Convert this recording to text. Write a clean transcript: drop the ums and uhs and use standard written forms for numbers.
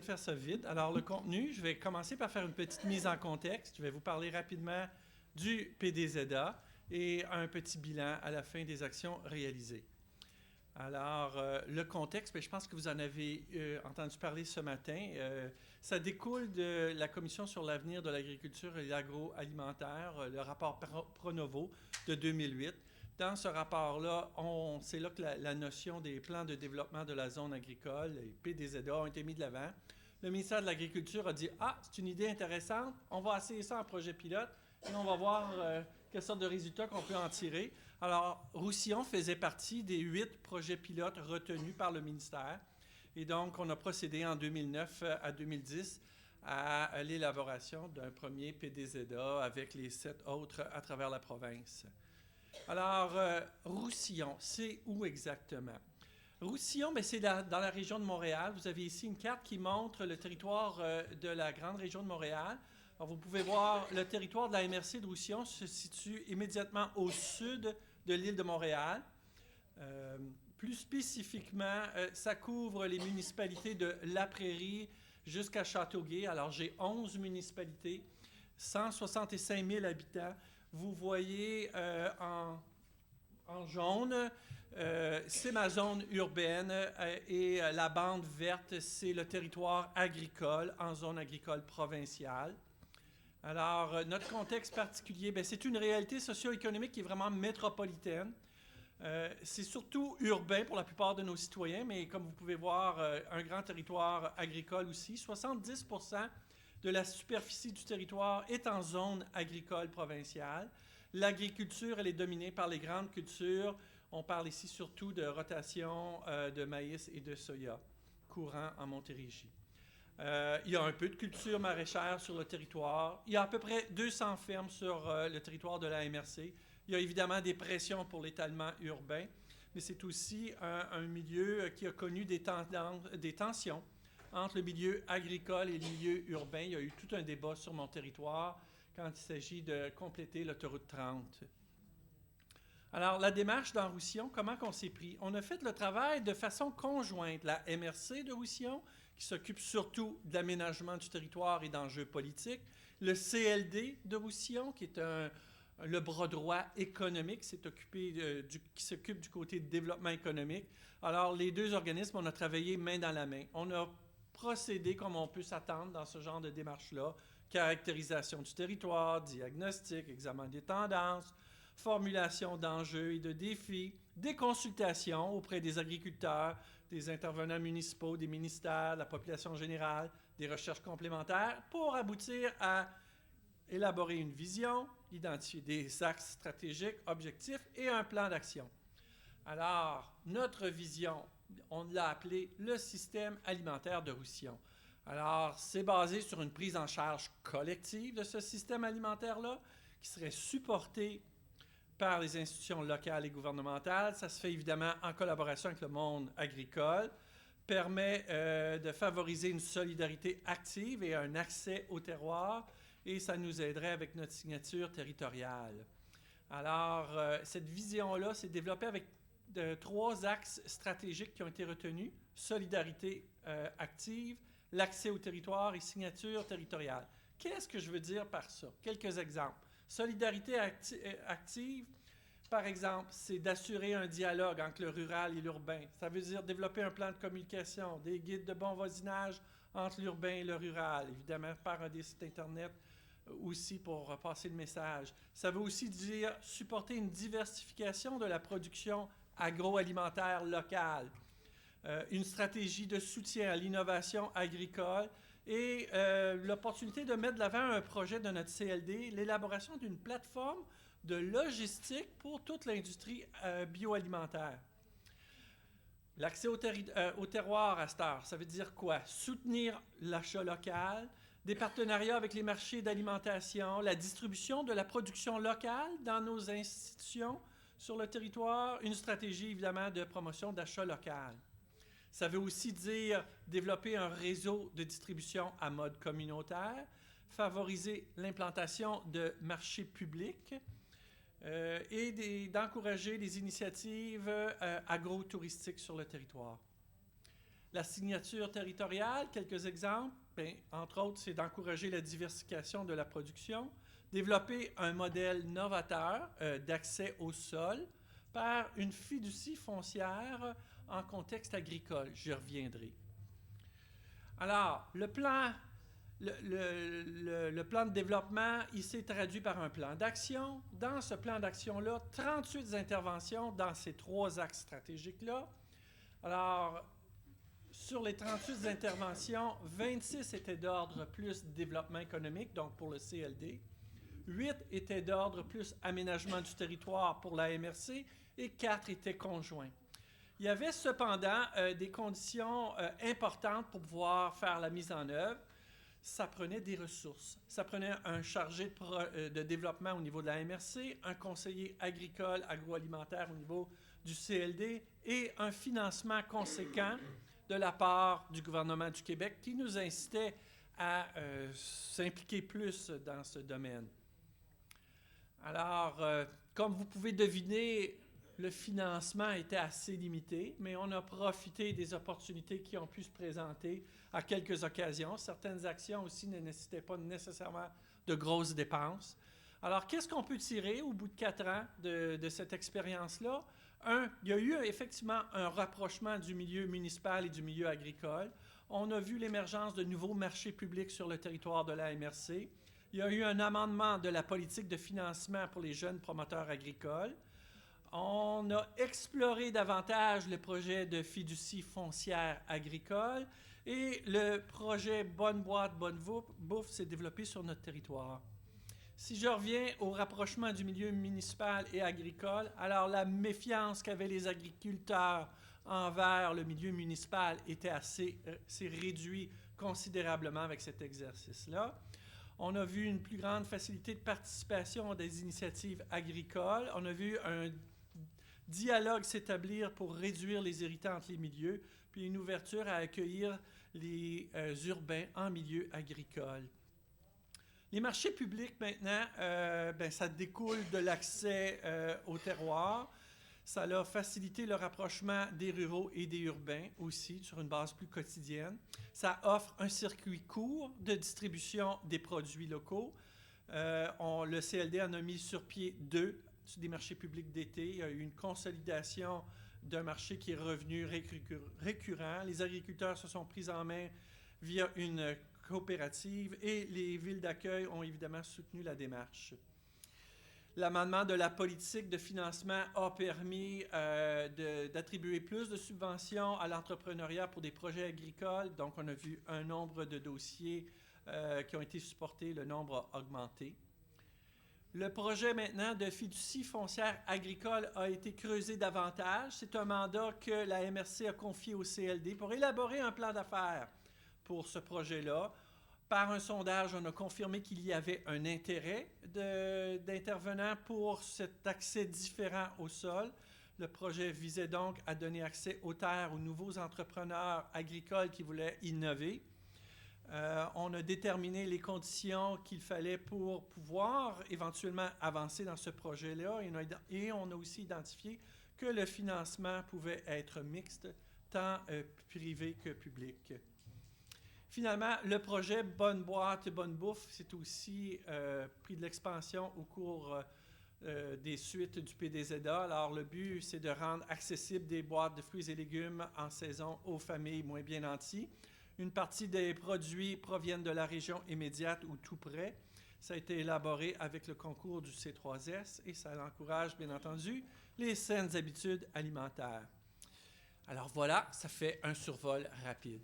de faire ça vite. Alors, le contenu, je vais commencer par faire une petite mise en contexte. Je vais vous parler rapidement du PDZA et un petit bilan à la fin des actions réalisées. Alors, le contexte, bien, je pense que vous en avez entendu parler ce matin. Ça découle de la Commission sur l'avenir de l'agriculture et l'agroalimentaire, le rapport Pronovo de 2008. Dans ce rapport-là, c'est là que la notion des plans de développement de la zone agricole, les PDZA, ont été mis de l'avant. Le ministère de l'Agriculture a dit « Ah, c'est une idée intéressante, on va essayer ça en projet pilote et on va voir quelle sorte de résultats qu'on peut en tirer. » Alors, Roussillon faisait partie des 8 projets pilotes retenus par le ministère. Et donc, on a procédé en 2009 à 2010 à l'élaboration d'un premier PDZA avec les 7 autres à travers la province. Alors, Roussillon, c'est où exactement? Roussillon, c'est dans la région de Montréal. Vous avez ici une carte qui montre le territoire de la grande région de Montréal. Alors, vous pouvez voir le territoire de la MRC de Roussillon se situe immédiatement au sud de l'île de Montréal. Plus spécifiquement, ça couvre les municipalités de La Prairie jusqu'à Châteauguay. Alors, j'ai 11 municipalités, 165 000 habitants. Vous voyez en jaune, c'est ma zone urbaine et la bande verte, c'est le territoire agricole en zone agricole provinciale. Alors, notre contexte particulier, c'est une réalité socio-économique qui est vraiment métropolitaine. C'est surtout urbain pour la plupart de nos citoyens, mais comme vous pouvez voir, un grand territoire agricole aussi. 70% de la superficie du territoire est en zone agricole provinciale. L'agriculture, elle est dominée par les grandes cultures. On parle ici surtout de rotation de maïs et de soya, courant en Montérégie. Il y a un peu de culture maraîchère sur le territoire. Il y a à peu près 200 fermes sur le territoire de la MRC. Il y a évidemment des pressions pour l'étalement urbain, mais c'est aussi un milieu qui a connu des tensions entre le milieu agricole et le milieu urbain. Il y a eu tout un débat sur mon territoire quand il s'agit de compléter l'autoroute 30. Alors, la démarche dans Roussillon, comment qu'on s'est pris? On a fait le travail de façon conjointe. La MRC de Roussillon, qui s'occupe surtout de l'aménagement du territoire et d'enjeux politiques. Le CLD de Roussillon, qui est le bras droit économique, qui s'occupe du côté de développement économique. Alors, les deux organismes, on a travaillé main dans la main. On a procédé comme on peut s'attendre dans ce genre de démarche-là. Caractérisation du territoire, diagnostic, examen des tendances, formulation d'enjeux et de défis, des consultations auprès des agriculteurs, des intervenants municipaux, des ministères, de la population générale, des recherches complémentaires pour aboutir à élaborer une vision, identifier des axes stratégiques, objectifs et un plan d'action. Alors, notre vision, on l'a appelée le système alimentaire de Roussillon. Alors, c'est basé sur une prise en charge collective de ce système alimentaire-là qui serait supporté par les institutions locales et gouvernementales. Ça se fait évidemment en collaboration avec le monde agricole, permet de favoriser une solidarité active et un accès au terroir, et ça nous aiderait avec notre signature territoriale. Alors, cette vision-là s'est développée avec 3 axes stratégiques qui ont été retenus: solidarité active, l'accès au territoire et signature territoriale. Qu'est-ce que je veux dire par ça? Quelques exemples. Solidarité active, par exemple, c'est d'assurer un dialogue entre le rural et l'urbain. Ça veut dire développer un plan de communication, des guides de bon voisinage entre l'urbain et le rural, évidemment par des sites Internet aussi pour passer le message. Ça veut aussi dire supporter une diversification de la production agroalimentaire locale, une stratégie de soutien à l'innovation agricole et l'opportunité de mettre de l'avant un projet de notre CLD, l'élaboration d'une plateforme de logistique pour toute l'industrie bioalimentaire. L'accès au terroir à cette heure, ça veut dire quoi? Soutenir l'achat local, des partenariats avec les marchés d'alimentation, la distribution de la production locale dans nos institutions sur le territoire, une stratégie évidemment de promotion d'achat local. Ça veut aussi dire développer un réseau de distribution à mode communautaire, favoriser l'implantation de marchés publics et d'encourager les initiatives agrotouristiques sur le territoire. La signature territoriale, quelques exemples. Bien, entre autres, c'est d'encourager la diversification de la production, développer un modèle novateur d'accès au sol par une fiducie foncière en contexte agricole. J'y reviendrai. Alors, le plan de développement, il s'est traduit par un plan d'action. Dans ce plan d'action-là, 38 interventions dans ces 3 axes stratégiques-là. Alors, sur les 38 interventions, 26 étaient d'ordre plus développement économique, donc pour le CLD. 8 étaient d'ordre plus aménagement du territoire pour la MRC et 4 étaient conjoints. Il y avait cependant des conditions importantes pour pouvoir faire la mise en œuvre. Ça prenait des ressources. Ça prenait un chargé de développement au niveau de la MRC, un conseiller agricole, agroalimentaire au niveau du CLD et un financement conséquent de la part du gouvernement du Québec qui nous incitait à s'impliquer plus dans ce domaine. Alors, comme vous pouvez deviner, le financement était assez limité, mais on a profité des opportunités qui ont pu se présenter à quelques occasions. Certaines actions aussi ne nécessitaient pas nécessairement de grosses dépenses. Alors, qu'est-ce qu'on peut tirer au bout de 4 ans de cette expérience-là? Il y a eu effectivement un rapprochement du milieu municipal et du milieu agricole. On a vu l'émergence de nouveaux marchés publics sur le territoire de la MRC. Il y a eu un amendement de la politique de financement pour les jeunes promoteurs agricoles. On a exploré davantage le projet de fiducie foncière agricole et le projet Bonne boîte, bonne bouffe s'est développé sur notre territoire. Si je reviens au rapprochement du milieu municipal et agricole, alors la méfiance qu'avaient les agriculteurs envers le milieu municipal s'est réduite considérablement avec cet exercice-là. On a vu une plus grande facilité de participation des initiatives agricoles. On a vu un dialogue s'établir pour réduire les irritants entre les milieux, puis une ouverture à accueillir les urbains en milieu agricole. Les marchés publics, maintenant, ça découle de l'accès au terroir. Ça a facilité le rapprochement des ruraux et des urbains aussi sur une base plus quotidienne. Ça offre un circuit court de distribution des produits locaux. Le CLD en a mis sur pied 2 sur des marchés publics d'été. Il y a eu une consolidation d'un marché qui est revenu récurrent. Les agriculteurs se sont pris en main via une coopérative et les villes d'accueil ont évidemment soutenu la démarche. L'amendement de la politique de financement a permis d'attribuer plus de subventions à l'entrepreneuriat pour des projets agricoles. Donc, on a vu un nombre de dossiers qui ont été supportés, le nombre a augmenté. Le projet maintenant de fiducie foncière agricole a été creusé davantage. C'est un mandat que la MRC a confié au CLD pour élaborer un plan d'affaires pour ce projet-là. Par un sondage, on a confirmé qu'il y avait un intérêt d'intervenants pour cet accès différent au sol. Le projet visait donc à donner accès aux terres aux nouveaux entrepreneurs agricoles qui voulaient innover. On a déterminé les conditions qu'il fallait pour pouvoir éventuellement avancer dans ce projet-là et on a aussi identifié que le financement pouvait être mixte, tant privé que public. Finalement, le projet Bonne boîte, bonne bouffe, c'est aussi pris de l'expansion au cours des suites du PDZA. Alors, le but, c'est de rendre accessibles des boîtes de fruits et légumes en saison aux familles moins bien nanties. Une partie des produits proviennent de la région immédiate ou tout près. Ça a été élaboré avec le concours du C3S et ça encourage, bien entendu, les saines habitudes alimentaires. Alors voilà, ça fait un survol rapide.